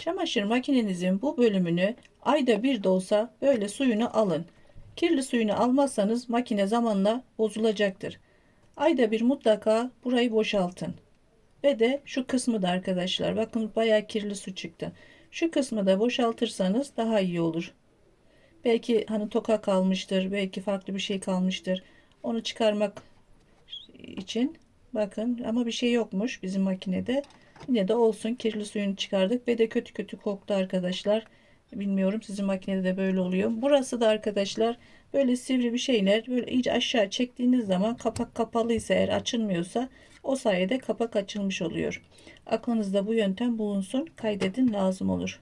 Çamaşır makinenizin bu bölümünü ayda bir de olsa böyle suyunu alın. Kirli suyunu almazsanız makine zamanla bozulacaktır. Ayda bir mutlaka burayı boşaltın. Ve de şu kısmı da arkadaşlar bakın bayağı kirli su çıktı. Şu kısmı da boşaltırsanız daha iyi olur. Belki hani toka kalmıştır, belki farklı bir şey kalmıştır. Onu çıkarmak için bakın ama bir şey yokmuş bizim makinede. Yine de olsun, kirli suyunu çıkardık ve de kötü kötü koktu arkadaşlar. Bilmiyorum sizin makinede de böyle oluyor. Burası da arkadaşlar böyle sivri bir şeyler böyle iyice aşağı çektiğiniz zaman kapak kapalıysa eğer açılmıyorsa o sayede kapak açılmış oluyor. Aklınızda bu yöntem bulunsun, kaydedin, lazım olur.